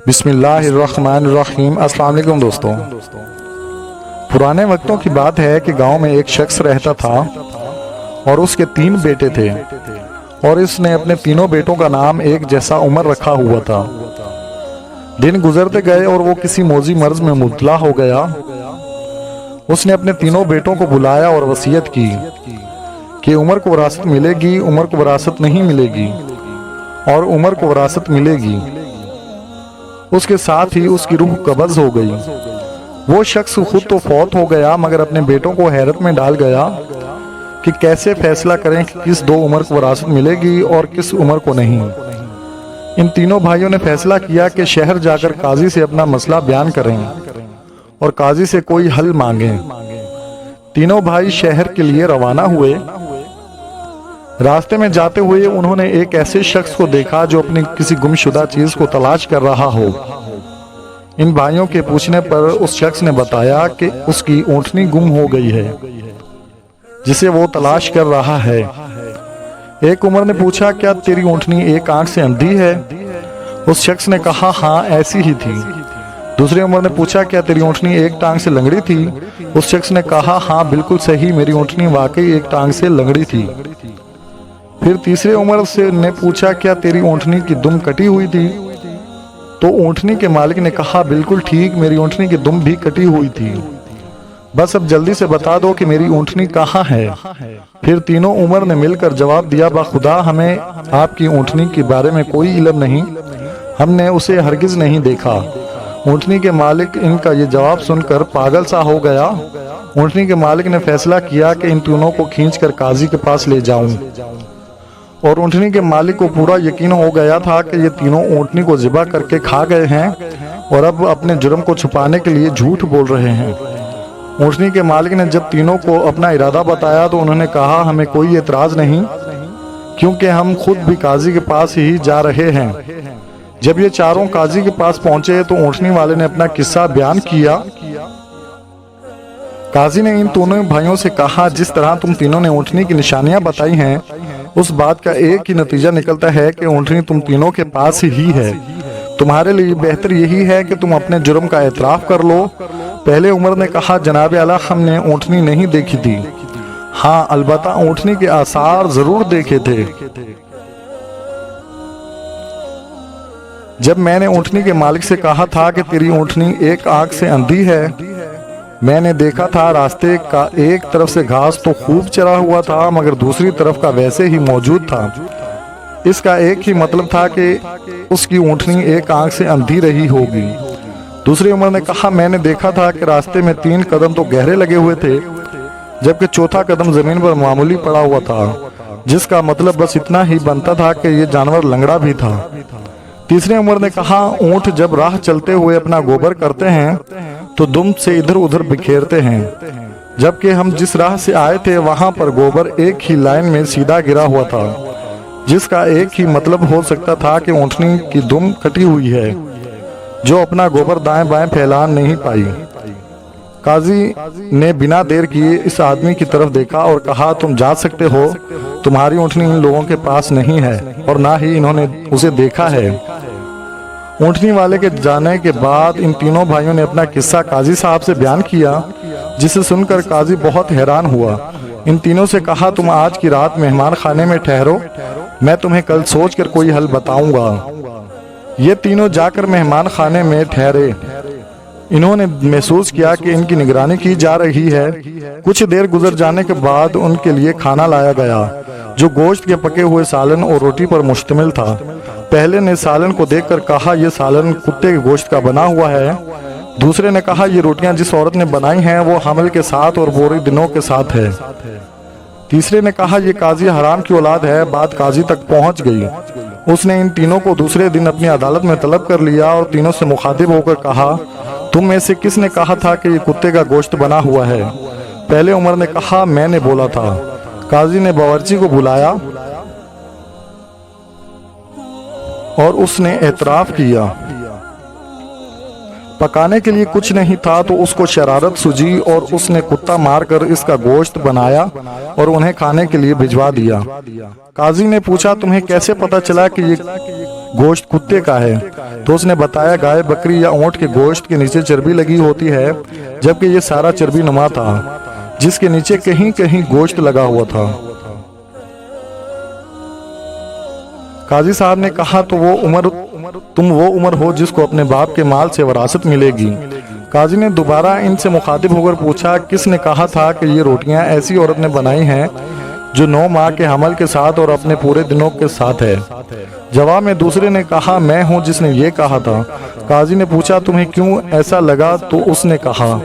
بسم اللہ الرحمن الرحیم۔ السلام علیکم دوستوں، پرانے وقتوں کی بات ہے کہ گاؤں میں ایک شخص رہتا تھا اور اس کے 3 بیٹے تھے اور اس نے اپنے تینوں بیٹوں کا نام ایک جیسا عمر رکھا ہوا تھا۔ دن گزرتے گئے اور وہ کسی موذی مرض میں مبتلا ہو گیا۔ اس نے اپنے تینوں بیٹوں کو بلایا اور وصیت کی کہ عمر کو وراثت ملے گی، عمر کو وراثت نہیں ملے گی اور عمر کو وراثت ملے گی۔ اس کے ساتھ ہی اس کی روح قبض ہو گئی۔ وہ شخص خود تو فوت ہو گیا مگر اپنے بیٹوں کو حیرت میں ڈال گیا کہ کیسے فیصلہ کریں کہ کس 2 عمر کو وراثت ملے گی اور کس عمر کو نہیں۔ ان تینوں بھائیوں نے فیصلہ کیا کہ شہر جا کر قاضی سے اپنا مسئلہ بیان کریں اور قاضی سے کوئی حل مانگیں۔ تینوں بھائی شہر کے لیے روانہ ہوئے۔ راستے میں جاتے ہوئے انہوں نے ایک ایسے شخص کو دیکھا جو اپنی کسی گمشدہ چیز کو تلاش کر رہا ہو۔ ان بھائیوں کے پوچھنے پر اس شخص نے بتایا کہ اس کی اونٹنی گم ہو گئی ہے جسے وہ تلاش کر رہا ہے۔ ایک عمر نے پوچھا، کیا تیری اونٹنی ایک آنکھ سے اندھی ہے؟ اس شخص نے کہا، ہاں ایسی ہی تھی۔ دوسرے عمر نے پوچھا، کیا تیری اونٹنی ایک ٹانگ سے لنگڑی تھی؟ اس شخص نے کہا، ہاں بالکل صحیح، میری اونٹنی واقعی ایک ٹانگ سے لنگڑی تھی۔ پھر تیسرے عمر نے پوچھا، کیا تیری اونٹنی کی دم کٹی ہوئی تھی؟ تو اونٹنی کے مالک نے کہا، بالکل ٹھیک، میری اونٹنی کی دم بھی کٹی ہوئی تھی۔ بس اب جلدی سے بتا دو کہ میری اونٹنی کہاں ہے۔ پھر تینوں عمر نے مل کر جواب دیا، بخدا ہمیں آپ کی اونٹنی کے بارے میں کوئی علم نہیں، ہم نے اسے ہرگز نہیں دیکھا۔ اونٹنی کے مالک ان کا یہ جواب سن کر پاگل سا ہو گیا۔ اونٹنی کے مالک نے فیصلہ کیا کہ ان تینوں کو کھینچ کر قاضی کے پاس لے جاؤں، اور اونٹنی کے مالک کو پورا یقین ہو گیا تھا کہ یہ تینوں اونٹنی کو ذبح کر کے کھا گئے ہیں اور اب اپنے جرم کو چھپانے کے لیے جھوٹ بول رہے ہیں۔ اونٹنی کے مالک نے جب تینوں کو اپنا ارادہ بتایا تو انہوں نے کہا، ہمیں کوئی اعتراض نہیں کیونکہ ہم خود بھی قاضی کے پاس ہی جا رہے ہیں۔ جب یہ چاروں قاضی کے پاس پہنچے تو اونٹنی والے نے اپنا قصہ بیان کیا۔ قاضی نے ان دونوں بھائیوں سے کہا، جس طرح تم تینوں نے اونٹنی کی نشانیاں بتائی ہیں اس بات کا ایک ہی نتیجہ نکلتا ہے کہ اونٹنی تم تینوں کے پاس ہی ہے۔ تمہارے لیے بہتر یہی ہے کہ تم اپنے جرم کا اعتراف کر لو۔ پہلے عمر نے کہا، جناب اعلیٰ ہم نے اونٹنی نہیں دیکھی تھی، ہاں البتہ اونٹنی کے آثار ضرور دیکھے تھے۔ جب میں نے اونٹنی کے مالک سے کہا تھا کہ تیری اونٹنی ایک آنکھ سے اندھی ہے، میں نے دیکھا تھا راستے کا ایک طرف سے گھاس تو خوب چرا ہوا تھا مگر دوسری طرف کا ویسے ہی موجود تھا۔ اس کا ایک ہی مطلب تھا کہ اس کی اونٹنی ایک آنکھ سے اندھی رہی ہوگی۔ دوسری عمر نے کہا، میں نے دیکھا تھا کہ راستے میں 3 قدم تو گہرے لگے ہوئے تھے جبکہ چوتھا قدم زمین پر معمولی پڑا ہوا تھا، جس کا مطلب بس اتنا ہی بنتا تھا کہ یہ جانور لنگڑا بھی تھا۔ تیسرے عمر نے کہا، اونٹ جب راہ چلتے ہوئے اپنا گوبر کرتے ہیں تو دم سے ادھر ادھر بکھیرتے ہیں، جبکہ ہم جس راہ سے آئے تھے وہاں پر گوبر ایک ہی لائن میں سیدھا گرا ہوا تھا، جس کا ایک ہی مطلب ہو سکتا تھا کہ اونٹنی کی دم کٹی ہوئی ہے جو اپنا گوبر دائیں بائیں پھیلا نہیں پائی۔ قاضی نے بنا دیر کیے اس آدمی کی طرف دیکھا اور کہا، تم جا سکتے ہو، تمہاری اونٹنی ان لوگوں کے پاس نہیں ہے اور نہ ہی انہوں نے اسے دیکھا ہے۔ اونٹنی والے کے جانے کے بعد ان تینوں بھائیوں نے اپنا قصہ قاضی صاحب سے بیان کیا، جسے سن کر قاضی بہت حیران ہوا۔ ان تینوں سے کہا، تم آج کی رات مہمان خانے میں ٹھہرو، میں تمہیں کل سوچ کر کوئی حل بتاؤں گا۔ یہ تینوں جا کر مہمان خانے میں ٹھہرے۔ انہوں نے محسوس کیا کہ ان کی نگرانی کی جا رہی ہے۔ کچھ دیر گزر جانے کے بعد ان کے لیے کھانا لایا گیا جو گوشت کے پکے ہوئے سالن اور روٹی پر مشتمل تھا۔ پہلے نے سالن کو دیکھ کر کہا، یہ سالن کتے کے گوشت کا بنا ہوا ہے۔ دوسرے نے کہا، یہ روٹیاں جس عورت نے بنائی ہیں وہ حمل کے ساتھ اور بوری دنوں کے ساتھ ہے۔ تیسرے نے کہا، یہ قاضی حرام کی اولاد ہے۔ بات قاضی تک پہنچ گئی۔ اس نے ان تینوں کو دوسرے دن اپنی عدالت میں طلب کر لیا اور تینوں سے مخاطب ہو کر کہا، تم میں سے کس نے کہا تھا کہ یہ کتے کا گوشت بنا ہوا ہے؟ پہلے عمر نے کہا، میں نے بولا تھا۔ قاضی نے باورچی کو بلایا اور اس نے اعتراف کیا۔ پکانے کے لیے کچھ نہیں تھا تو اس کو شرارت سوجی اور اس نے کتا مار کر اس کا گوشت بنایا اور انہیں کھانے کے لیے بھجوا دیا۔ قاضی نے پوچھا، تمہیں کیسے پتا چلا کہ یہ گوشت کتے کا ہے؟ تو اس نے بتایا گائے، بکری یا اونٹ کے گوشت کے نیچے چربی لگی ہوتی ہے، جبکہ یہ سارا چربی نما تھا جس کے نیچے کہیں کہیں گوشت لگا ہوا تھا۔ قاضی صاحب نے کہا تم وہ عمر ہو جس کو اپنے باپ کے مال سے وراثت ملے گی۔ قاضی نے دوبارہ ان سے مخاطب ہو کر پوچھا، کس نے کہا تھا کہ یہ روٹیاں ایسی عورت نے بنائی ہیں جو 9 ماہ کے حمل کے ساتھ اور اپنے پورے دنوں کے ساتھ ہے؟ جواب میں دوسرے نے کہا، میں ہوں جس نے یہ کہا تھا۔ قاضی نے پوچھا، تمہیں کیوں ایسا لگا؟ تو اس نے کہا،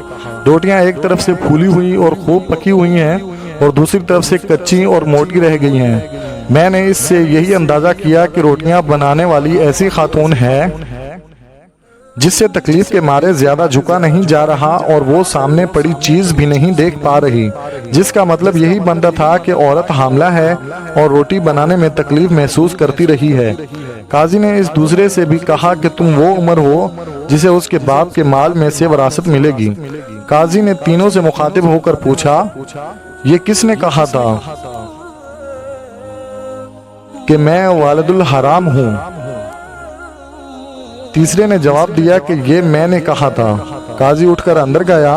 روٹیاں ایک طرف سے پھولی ہوئی اور خوب پکی ہوئی ہیں اور دوسری طرف سے کچی اور موٹی رہ گئی ہیں۔ میں نے اس سے یہی اندازہ کیا کہ روٹیاں بنانے والی ایسی خاتون ہے جس سے تکلیف کے مارے زیادہ جھکا نہیں جا رہا اور وہ سامنے پڑی چیز بھی نہیں دیکھ پا رہی، جس کا مطلب یہی بنتا تھا کہ عورت حاملہ ہے اور روٹی بنانے میں تکلیف محسوس کرتی رہی ہے۔ قاضی نے اس دوسرے سے بھی کہا کہ تم وہ عمر ہو جسے اس کے باپ کے مال میں سے وراثت ملے گی۔ قاضی نے تینوں سے مخاطب ہو کر پوچھا، یہ کس نے کہا تھا کہ میں والد الحرام ہوں؟ تیسرے نے جواب دیا کہ یہ میں نے کہا تھا۔ قاضی اٹھ کر اندر گیا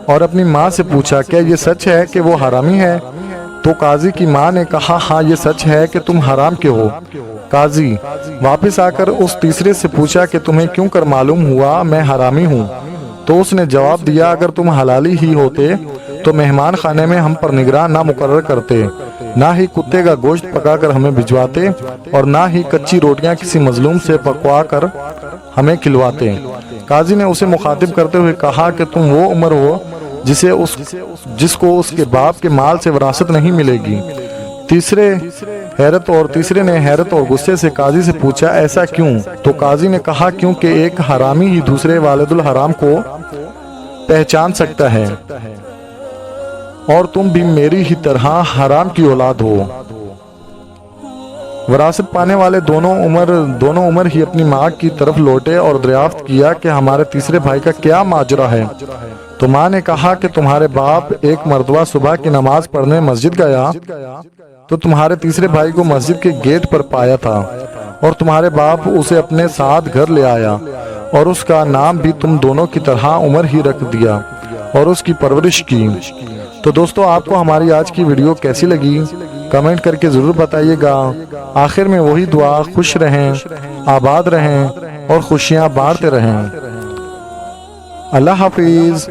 اور اپنی ماں سے پوچھا، کیا یہ سچ ہے کہ وہ حرامی ہے؟ تو قاضی کی ماں نے کہا، ہاں یہ سچ ہے کہ تم حرام کے ہو۔ قاضی واپس آ کر اس تیسرے سے پوچھا کہ تمہیں کیوں کر معلوم ہوا میں حرامی ہوں؟ تو اس نے جواب دیا، اگر تم حلالی ہی ہوتے تو مہمان خانے میں ہم پر نگراں نہ مقرر کرتے، نہ ہی کتے کا گوشت پکا کر ہمیں بھجواتے اور نہ ہی کچی روٹیاں کسی مظلوم سے پکوا کر ہمیں کھلواتے۔ قاضی نے اسے مخاطب کرتے ہوئے کہا کہ تم وہ عمر ہو جس کو اس کے باپ کے مال سے وراثت نہیں ملے گی۔ تیسرے نے حیرت اور غصے سے قاضی سے پوچھا، ایسا کیوں؟ تو قاضی نے کہا، کیونکہ ایک حرامی ہی دوسرے والد الحرام کو پہچان سکتا ہے اور تم بھی میری ہی طرح حرام کی اولاد ہو۔ وراثت پانے والے دونوں عمر ہی اپنی ماں کی طرف لوٹے اور دریافت کیا کہ ہمارے تیسرے بھائی کا کیا ماجرا ہے؟ تو ماں نے کہا کہ تمہارے باپ ایک مرتبہ صبح کی نماز پڑھنے مسجد گیا تو تمہارے تیسرے بھائی کو مسجد کے گیٹ پر پایا تھا اور تمہارے باپ اسے اپنے ساتھ گھر لے آیا اور اس کا نام بھی تم دونوں کی طرح عمر ہی رکھ دیا اور اس کی پرورش کی۔ تو دوستو، آپ کو ہماری آج کی ویڈیو کیسی لگی؟ کمنٹ کر کے ضرور بتائیے گا۔ آخر میں وہی دعا، خوش رہیں، آباد رہیں اور خوشیاں بانٹتے رہیں۔ اللہ حافظ۔